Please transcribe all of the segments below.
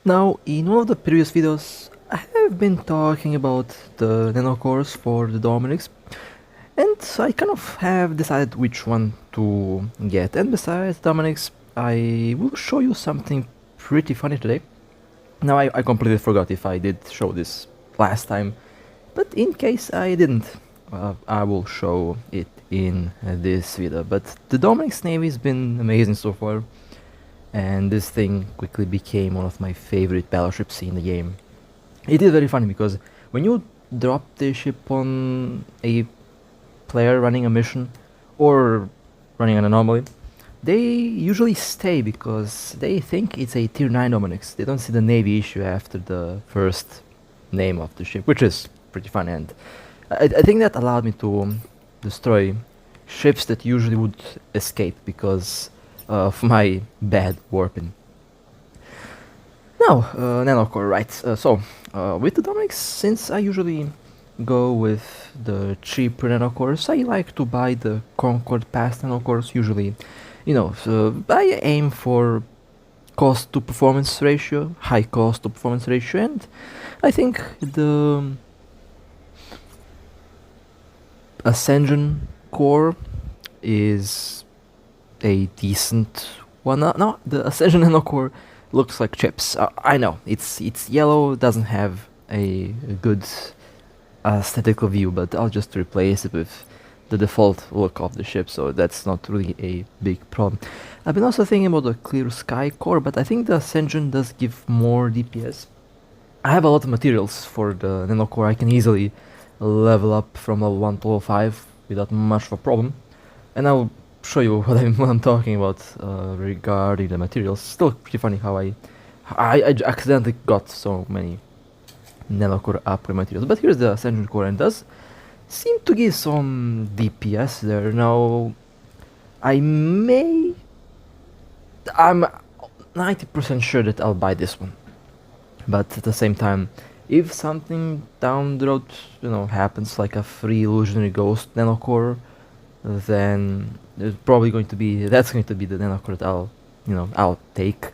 Now, in one of the previous videos, I have been talking about the Nanocores for the Dominix, and I kind of have decided which one to get. And besides Dominix, I will show you something pretty funny today. Now, I completely forgot if I did show this last time, but in case I didn't, I will show it in this video. But the Dominix Navy has been amazing so far, and this thing quickly became one of my favorite battleships in the game. It is very funny because when you drop the ship on a player running a mission or running an anomaly, they usually stay because they think it's a tier 9 Dominix. They don't see the navy issue after the first name of the ship, which is pretty fun, and I think that allowed me to destroy ships that usually would escape because of my bad warping. Now, Nanocore, right? With the Dominix, since I usually go with the cheaper Nanocores, I like to buy the Concord Pass Nanocores. Usually, so I aim for cost to performance ratio, high cost to performance ratio, and I think the Ascension core is a decent one. No, the Ascension Nanocore looks like chips. I know it's yellow, doesn't have a good aesthetical view, but I'll just replace it with the default look of the ship, so that's not really a big problem. I've been also thinking about the Clear Sky core, but I think the Ascension does give more DPS. I have a lot of materials for the Nanocore. I can easily level up from level 1 to level 5 without much of a problem, and I'll show you what I'm talking about regarding the materials. Still pretty funny how I accidentally got so many Nanocore upgrade materials. But here's the Ascension core, and does seem to give some DPS there. Now, I'm 90% sure that I'll buy this one, but at the same time, if something down the road, happens, like a free illusionary ghost Nanocore, then there's probably going to be the Nanocore that I'll take,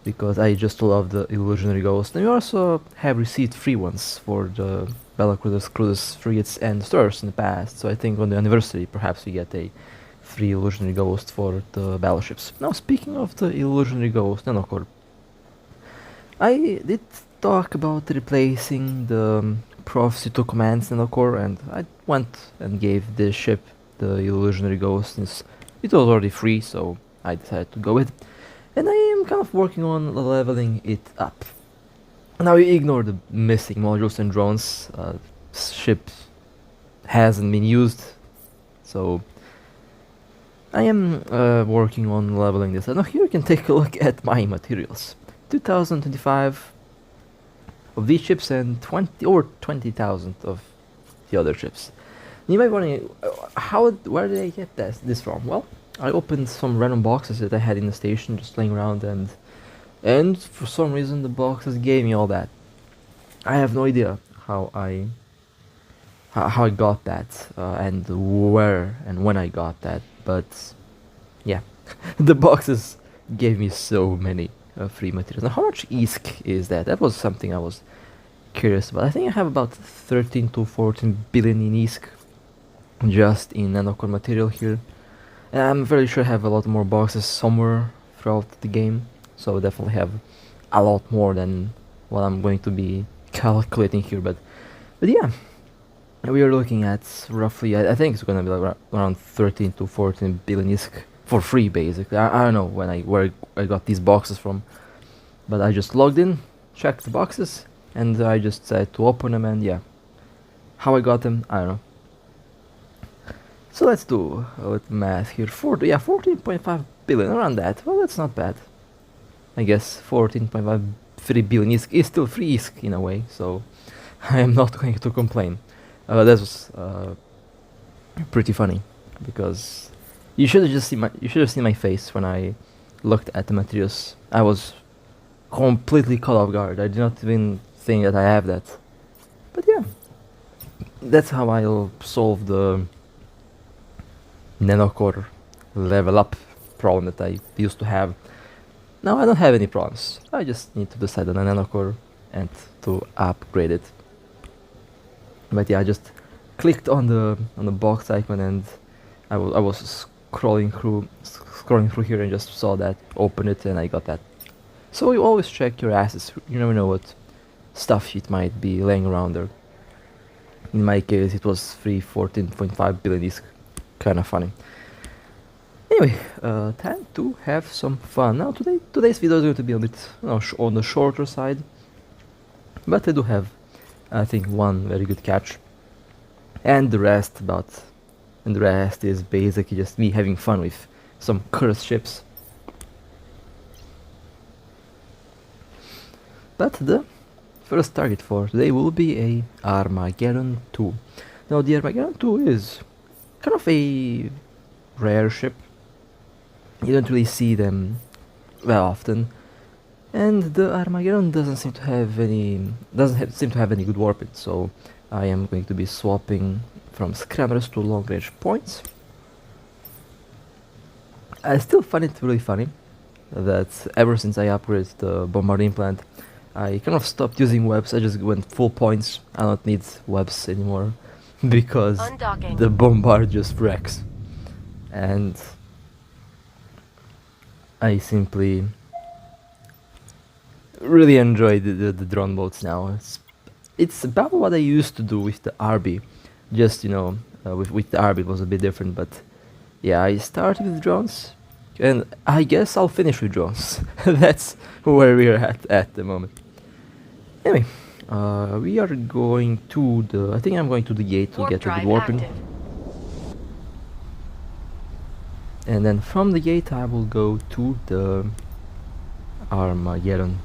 because I just love the illusionary ghost. And we also have received free ones for the Battlecruisers, cruisers, frigates, and destroyers in the past. So I think on the anniversary, perhaps we get a free illusionary ghost for the battleships. Now, speaking of the illusionary ghost Nanocore, I did talk about replacing the Prophecy to Commands Nanocore, and I went and gave this ship the illusionary ghost since it was already free, so I decided to go with it. And I am kind of working on leveling it up. Now, you ignore the missing modules and drones. Ship hasn't been used, so I am working on leveling this. Now here you can take a look at my materials. 2025 of these ships and 20,000 of the other ships. You might be wondering, where did I get this from? Well, I opened some random boxes that I had in the station just laying around, and for some reason the boxes gave me all that. I have no idea how I got that, and where and when I got that, but yeah, the boxes gave me so many free materials. Now, how much ISK is that? That was something I was curious about. I think I have about 13 to 14 billion in ISK just in Nanocore material here. And I'm very sure I have a lot more boxes somewhere throughout the game, so I definitely have a lot more than what I'm going to be calculating here. But yeah, we are looking at roughly, I think it's gonna be like around 13 to 14 billion ISK for free, basically. I don't know where I got these boxes from, but I just logged in, checked the boxes, and I just said to open them, and yeah, how I got them, I don't know. So let's do a little math here. 14.5 billion, around that. Well, that's not bad. I guess 14.53 billion is still free ISK in a way, so I am not going to complain. That was pretty funny, because you should have seen my face when I looked at the materials. I was completely caught off guard. I did not even think that I have that. But yeah, that's how I'll solve the Nanocore level up problem that I used to have. Now I don't have any problems. I just need to decide on a Nanocore and to upgrade it. But yeah, I just clicked on the box icon and I was scrolling through here and just saw that, opened it, and I got that. So you always check your assets. You never know what stuff it might be laying around there. In my case, it was 14.5 billion. Is kind of funny. Anyway, time to have some fun. Now today's video is going to be a bit, you know, on the shorter side, but I do have, I think, one very good catch, and the rest is basically just me having fun with some cursed ships. But the first target for today will be a Armageddon 2. Now the Armageddon 2 is kind of a rare ship. You don't really see them very often, and the Armageddon doesn't seem to have any good warping. So I am going to be swapping from scrammers to long range points. I still find it really funny that ever since I upgraded the bombarding plant, I kind of stopped using webs. I just went full points. I don't need webs anymore because the bombard just wrecks, and I simply really enjoy the drone boats now. It's about what I used to do with the RB. Just, you know, with the RB it was a bit different, but yeah, I started with drones, and I guess I'll finish with drones. That's where we're at the moment. Anyway, we are going to the... I think I'm going to the gate to get a good warping. Active. And then from the gate I will go to the Armageddon.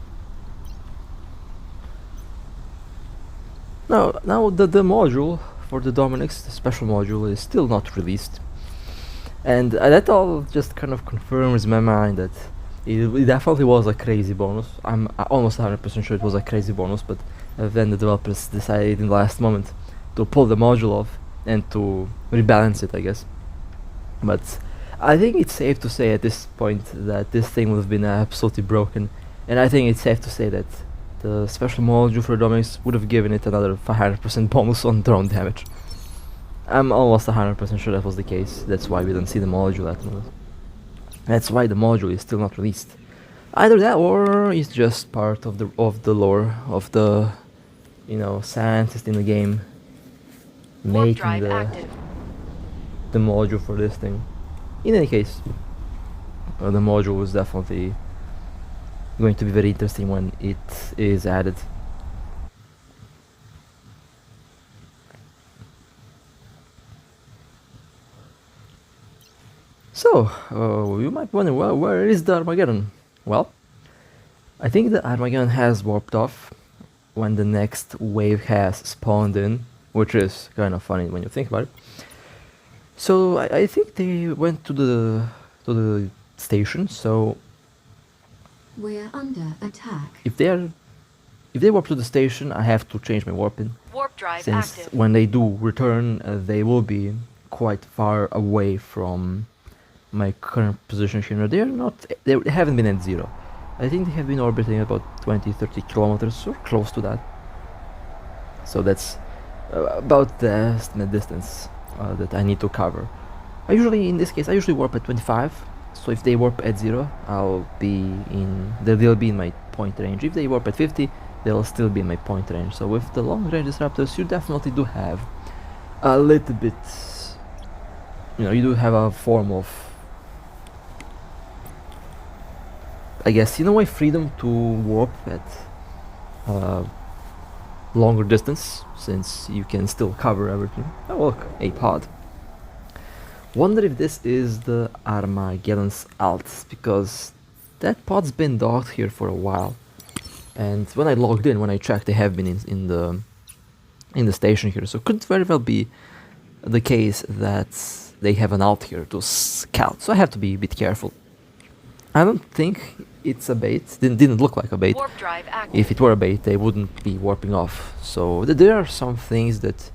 Now the module for the Dominix, the special module, is still not released. And that all just kind of confirms in my mind that it definitely was a crazy bonus. I'm almost 100% sure it was a crazy bonus, but then the developers decided in the last moment to pull the module off and to rebalance it, I guess. But I think it's safe to say at this point that this thing would have been absolutely broken, and I think it's safe to say that the special module for Dominix would have given it another 500% bonus on drone damage. I'm almost 100% sure that was the case. That's why we don't see the module at the moment. That's why the module is still not released. Either that, or it's just part of the lore of the, you know, scientist in the game making the module for this thing. In any case, the module is definitely going to be very interesting when it is added. So, you might wonder, well, where is the Armageddon? Well, I think the Armageddon has warped off when the next wave has spawned in, which is kind of funny when you think about it. So I think they went to the station. So we're under attack. If they warp to the station, I have to change my warping. Warp drive since active. When they do return, they will be quite far away from my current position here. They haven't been at zero. I think they have been orbiting about 20-30 kilometers or close to that. So that's about the estimate distance that I need to cover. In this case, I usually warp at 25. So if they warp at 0, they'll be in my point range. If they warp at 50, they'll still be in my point range. So with the long range disruptors, you definitely do have a little bit, you know, you do have a form of, I guess, in a way, freedom to warp at longer distance, since you can still cover everything. Oh look, a pod. Wonder if this is the Armageddon's alt, because that pod's been docked here for a while. And when I logged in, when I checked, they have been in the station here. So it could very well be the case that they have an alt here to scout. So I have to be a bit careful. I don't think it's a bait. Didn't look like a bait. Warp drive active. If it were a bait, they wouldn't be warping off. So there are some things that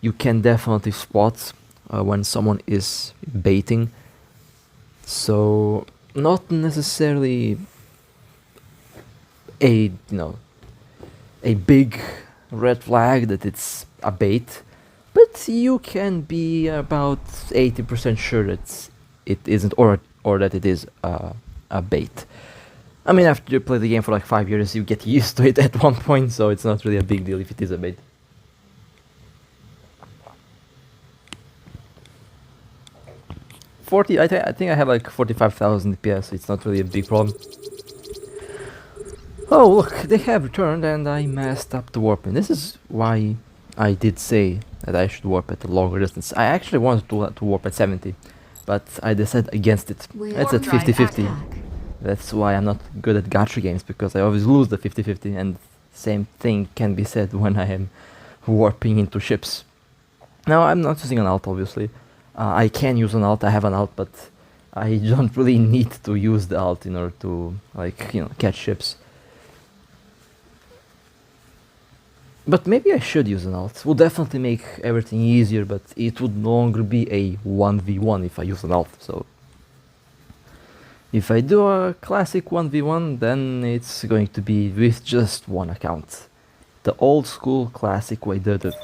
you can definitely spot when someone is baiting. So not necessarily a a big red flag that it's a bait, but you can be about 80% sure that it isn't, or that it is a bait. I mean, after you play the game for like 5 years, you get used to it at one point, so it's not really a big deal if it is a bait. I think I have like 45,000 DPS. It's not really a big problem. Oh look, they have returned and I messed up the warping. This is why I did say that I should warp at a longer distance. I actually wanted to warp at 70, but I decided against it. It's at 50-50. That's why I'm not good at gacha games, because I always lose the 50-50, and same thing can be said when I am warping into ships. Now I'm not using an alt, obviously. I can use an alt, I have an alt, but I don't really need to use the alt in order to, like, catch ships. But maybe I should use an alt. It will definitely make everything easier, but it would no longer be a 1v1 if I use an alt, so... If I do a classic 1v1, then it's going to be with just one account. The old school classic way, the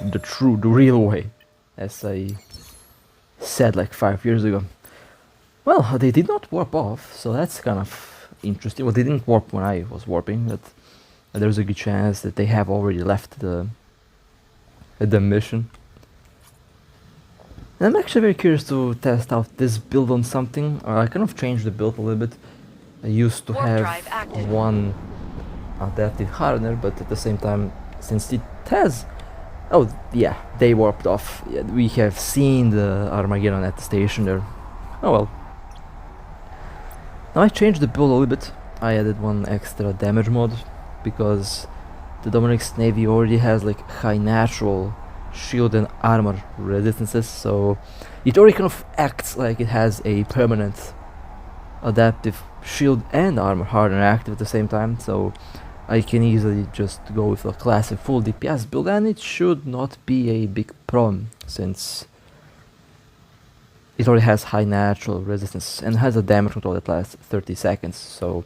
real way, as I said like 5 years ago. Well, they did not warp off, so that's kind of interesting. Well, they didn't warp when I was warping, but there's a good chance that they have already left the mission. And I'm actually very curious to test out this build on something. I kind of changed the build a little bit. I used to have one adaptive hardener, but at the same time, since it has... Oh yeah, they warped off. Yeah, we have seen the Armageddon at the station there. Oh well. Now I changed the build a little bit. I added one extra damage mod, because the Dominix Navy already has like high natural shield and armor resistances, so it already kind of acts like it has a permanent adaptive shield and armor hardener active at the same time, so I can easily just go with a classic full DPS build, and it should not be a big problem, since it already has high natural resistance and has a damage control that lasts 30 seconds, so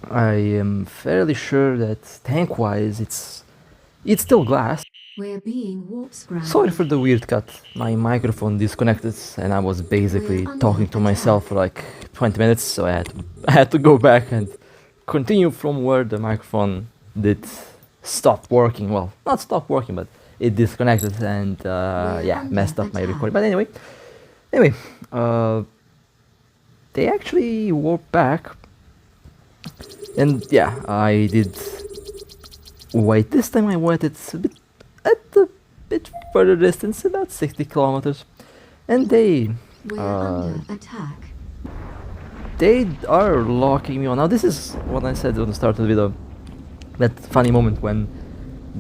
I am fairly sure that tank-wise it's still glass. We're being warp scrambled. Sorry for the weird cut. My microphone disconnected and I was basically talking to myself for like 20 minutes, so I had to go back and continue from where the microphone did stop working. Well, not stop working, but it disconnected and yeah, messed up my recording. But anyway, they actually warped back, and yeah, I did wait. This time I waited at a bit further distance, about 60 kilometers, and they under attack. They are locking me on. Now this is what I said at the start of the video, that funny moment when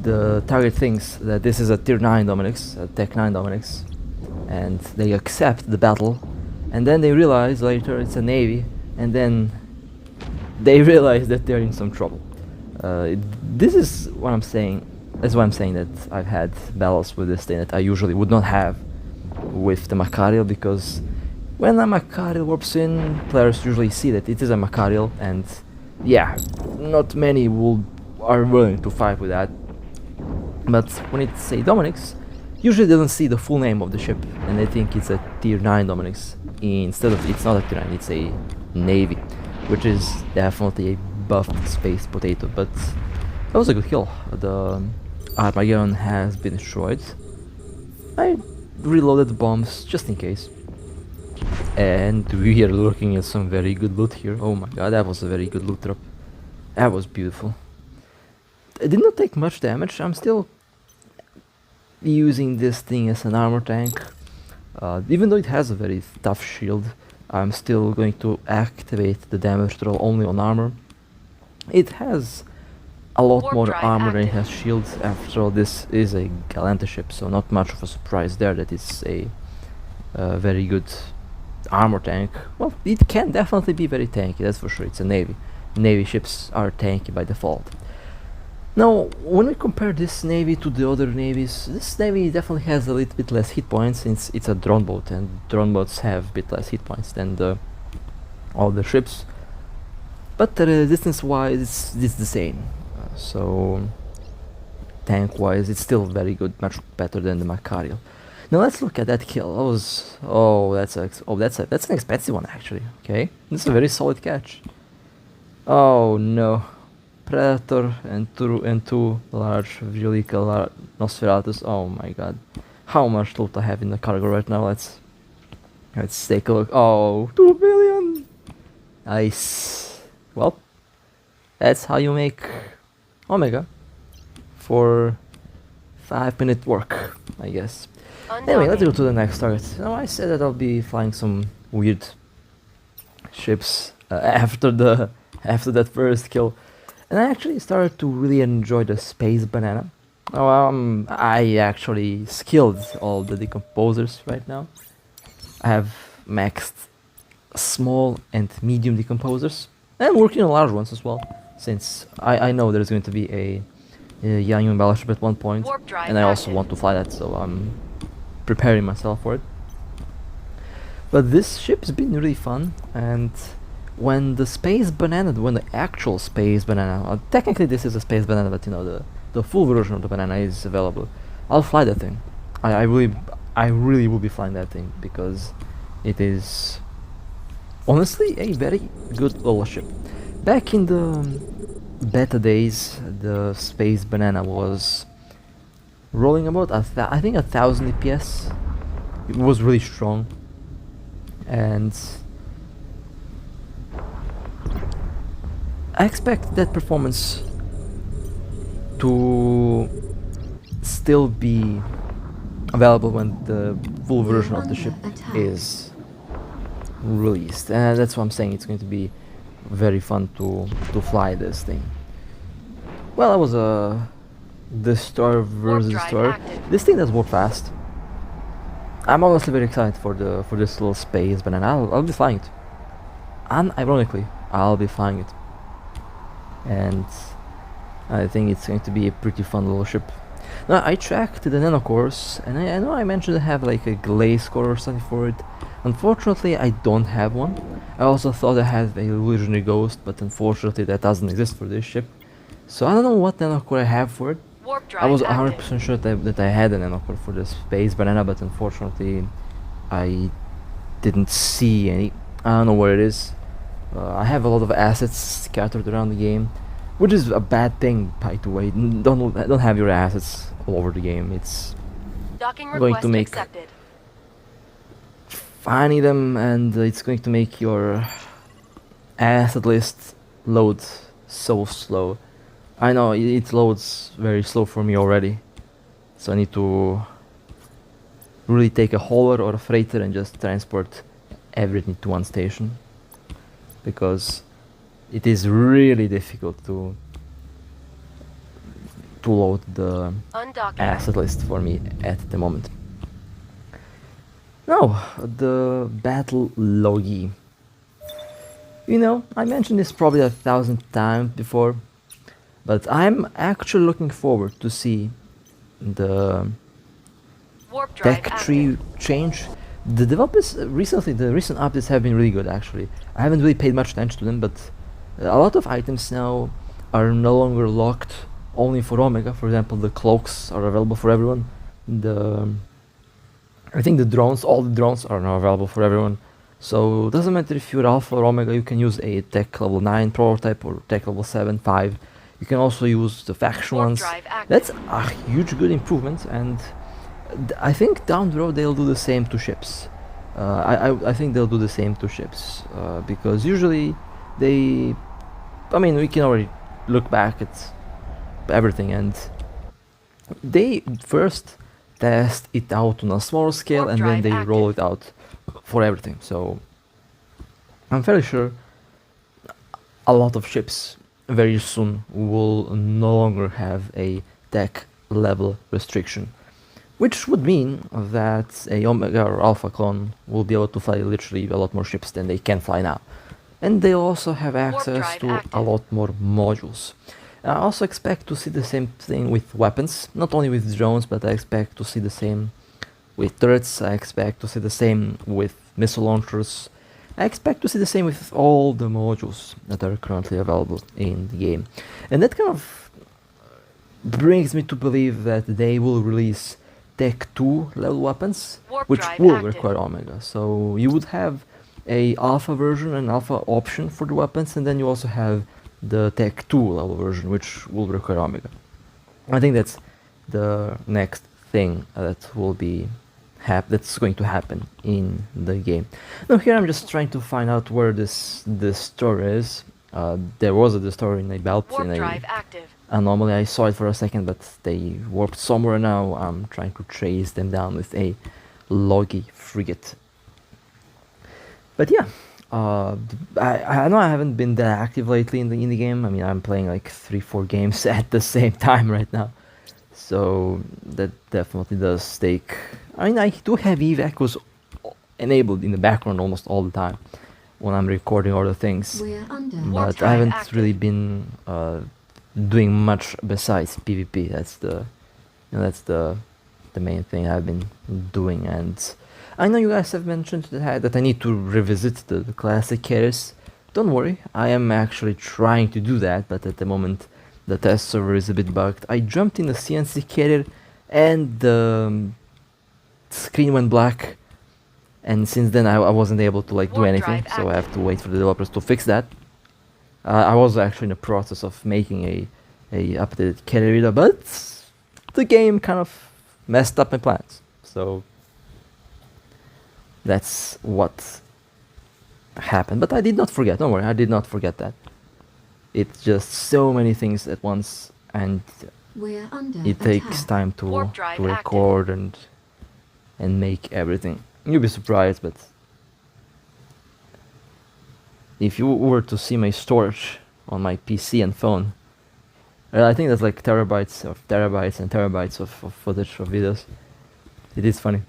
the target thinks that this is a tier 9 Dominix, a tech 9 Dominix, and they accept the battle, and then they realize later it's a Navy, and then they realize that they're in some trouble. This is what I'm saying. That's why I'm saying that I've had battles with this thing that I usually would not have with the Macarial, because when a Macarial warps in, players usually see that it is a Macarial, and yeah, not many are willing to fight with that. But when it's a Dominix, usually they don't see the full name of the ship, and they think it's a tier 9 Dominix. Instead of, it's not a tier 9, it's a Navy, which is definitely a buffed space potato. But that was a good kill. The Armageddon has been destroyed. I reloaded the bombs just in case. And we are looking at some very good loot here. Oh my god, that was a very good loot drop. That was beautiful. It did not take much damage. I'm still using this thing as an armor tank. Even though it has a very tough shield, I'm still going to activate the damage roll only on armor. It has a lot more armor than it has shields. After all, this is a Galanta ship, so not much of a surprise there that it's a very good armor tank. Well, it can definitely be very tanky, that's for sure. It's a Navy. Navy ships are tanky by default. Now, when we compare this Navy to the other navies, this Navy definitely has a little bit less hit points, since it's a drone boat, and drone boats have a bit less hit points than the other ships. but resistance wise it's the same. So tank wise it's still very good, much better than the Macarial. Now let's look at that kill. That was, that's an expensive one actually. Okay, this is a very solid catch. Oh no, Predator and two large Velica Nosferatus. Oh my god, how much loot I have in the cargo right now. Let's take a look. Oh, 2 billion. Nice. Well, that's how you make Omega for 5-minute work, I guess. Anyway, let's go to the next target. Now I said that I'll be flying some weird ships after that first kill, and I actually started to really enjoy the space banana. I actually skilled all the decomposers right now. I have maxed small and medium decomposers, and I'm working on large ones as well, since I know there's going to be a Yang battleship at one point, and I also want to fly that, so I'm preparing myself for it. But this ship's been really fun, and when the actual space banana, technically this is a space banana, but you know, the full version of the banana is available, I'll fly that thing. I really will be flying that thing, because it is honestly a very good little ship. Back in the beta days, the space banana was rolling about I think 1000 DPS. It was really strong, and I expect that performance to still be available when the full version of the ship is released, and that's why I'm saying it's going to be very fun to fly this thing. Well, that was a destroyer versus destroyer. This thing does work fast. I'm honestly very excited for this little space banana. I'll be flying it. Unironically, I'll be flying it, and I think it's going to be a pretty fun little ship. Now I tracked the nanocores, and I know I mentioned to have like a glaze core or something for it. Unfortunately, I don't have one. I also thought I had a illusionary ghost, but unfortunately that doesn't exist for this ship. So I don't know what nanocore I have for it. I was 100% sure that I had a nanocore for the space banana, but unfortunately I didn't see any. I don't know where it is. I have a lot of assets scattered around the game, which is a bad thing, by the way. Don't have your assets all over the game. It's going to make finding them, and it's going to make your asset list load so slow. I know it loads very slow for me already, so I need to really take a hauler or a freighter and just transport everything to one station, because it is really difficult to load the asset list for me at the moment. Now, the battle logi. You know, I mentioned this probably 1,000 times before, but I'm actually looking forward to see the tech tree change. The developers recently, the recent updates have been really good actually. I haven't really paid much attention to them, but a lot of items now are no longer locked only for Omega. For example, the cloaks are available for everyone. I think the drones, all the drones are now available for everyone. So it doesn't matter if you're Alpha or Omega, you can use a tech level 9 prototype or tech level 7, 5. You can also use the faction ones. That's a huge good improvement, and I think down the road they'll do the same to ships. I think they'll do the same to ships, because usually they... I mean, we can already look back at everything, and they first test it out on a smaller scale and then they roll it out for everything. So I'm fairly sure a lot of ships very soon will no longer have a tech level restriction, which would mean that a Omega or Alpha clone will be able to fly literally a lot more ships than they can fly now, and they'll also have access to a lot more modules. I also expect to see the same thing with weapons, not only with drones, but I expect to see the same with turrets. I expect to see the same with missile launchers. I expect to see the same with all the modules that are currently available in the game. And that kind of brings me to believe that they will release Tech 2 level weapons, Warp which drive will active. require Omega. So you would have a alpha version and alpha option for the weapons, and then you also have the Tech 2 level version, which will require Omega. I think that's the next thing that will be that's going to happen in the game. Now here I'm just trying to find out where this store is. There was a store in a belt Warp in a drive active. anomaly. I saw it for a second, but they warped somewhere now. I'm trying to trace them down with a loggy frigate. But yeah, I know I haven't been that active lately in the game. I mean, I'm playing like 3-4 games at the same time right now, so that definitely does take. I mean, I do have evac enabled in the background almost all the time when I'm recording other things, We're under Warp but drive I haven't active. really been doing much besides PvP. That's that's the main thing I've been doing. And I know you guys have mentioned that I need to revisit the classic carriers. Don't worry, I am actually trying to do that, but at the moment the test server is a bit bugged. I jumped in the CNC carrier and the screen went black, and since then I wasn't able to like do Warp anything, drive so I have active. to wait for the developers to fix that. I was actually in the process of making a updated carrier reader, but the game kind of messed up my plans. So that's what happened. But I did not forget. Don't worry, I did not forget that. It's just so many things at once, and We're under it takes attack. time to Warp drive record and make everything. You'll be surprised, but if you were to see my storage on my PC and phone, I think that's like terabytes and terabytes of footage of videos. It is funny.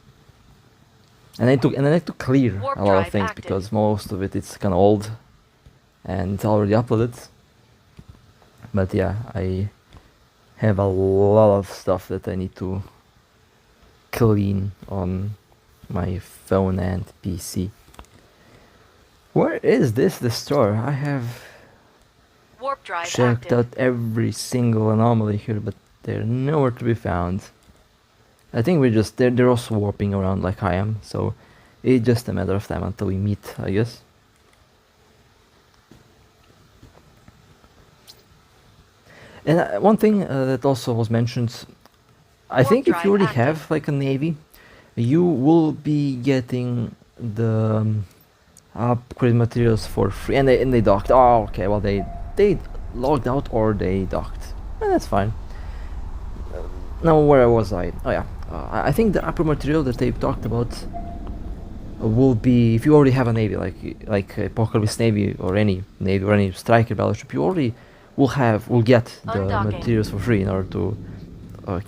And I need to clear Warp a lot of drive things active. because most of it is kind of old and it's already uploaded. But yeah, I have a lot of stuff that I need to clean on my phone and PC. Where is the store? I have Warp drive checked active. out every single anomaly here, but they're nowhere to be found. I think they're also warping around like I am, so it's just a matter of time until we meet, I guess. And one thing that also was mentioned, I Warp think if drive you already active. have like a navy, you will be getting the upgrade materials for free, and they docked. Oh, okay. Well, they logged out or they docked. That's fine. Now where was I? Oh yeah, I think the upper material that they've talked about will be if you already have a navy like Apocalypse Navy or any navy or any striker battleship, you already will get the Undocking. materials for free in order to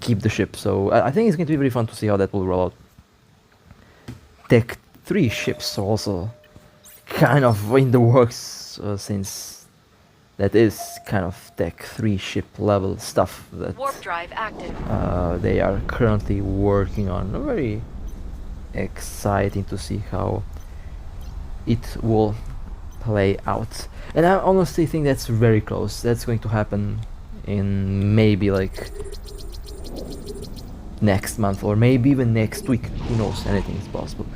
keep the ship. So I think it's going to be very fun to see how that will roll out. Tech 3 ships are also kind of in the works since that is kind of Tech 3 ship level stuff that Warp drive active. they are currently working on. Very exciting to see how it will play out. And I honestly think that's very close. That's going to happen in maybe like next month or maybe even next week. Who knows? Anything is possible.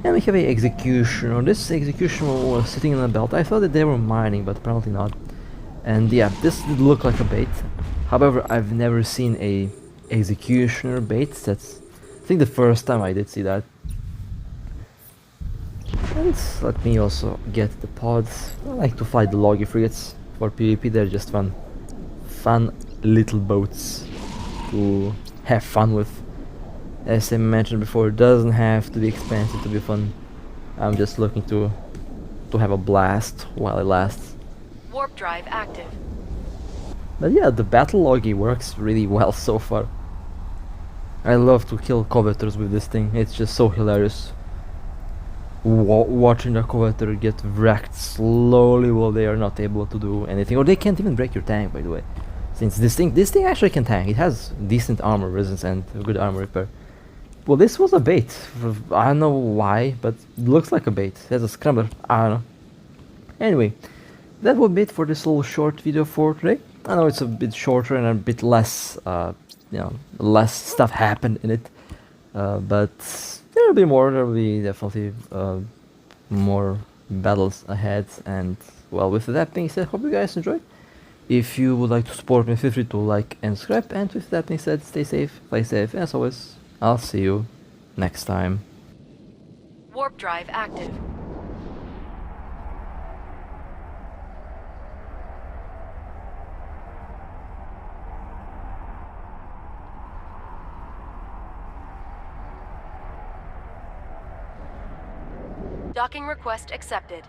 And we have a executioner. This executioner was sitting in a belt. I thought that they were mining, but apparently not. And yeah, this did look like a bait. However, I've never seen a executioner bait. That's I think the first time I did see that. And let me also get the pods. I like to fly the loggy frigates for PvP. They're just fun little boats to have fun with. As I mentioned before, it doesn't have to be expensive to be fun. I'm just looking to have a blast while it lasts. Warp drive active. But yeah, the battle loggy works really well so far. I love to kill covetors with this thing. It's just so hilarious. Watching the covetor get wrecked slowly while they are not able to do anything, or they can't even break your tank, by the way. Since this thing actually can tank. It has decent armor resistance and good armor repair. Well, this was a bait. I don't know why, but it looks like a bait. It has a scrambler. I don't know. Anyway, that will be it for this little short video for today. I know it's a bit shorter and a bit less, less stuff happened in it. But there will be more. There will be definitely more battles ahead. And well, with that being said, hope you guys enjoyed. If you would like to support me, feel free to like and subscribe. And with that being said, stay safe, play safe. And as always, I'll see you next time. Warp drive active. Docking request accepted.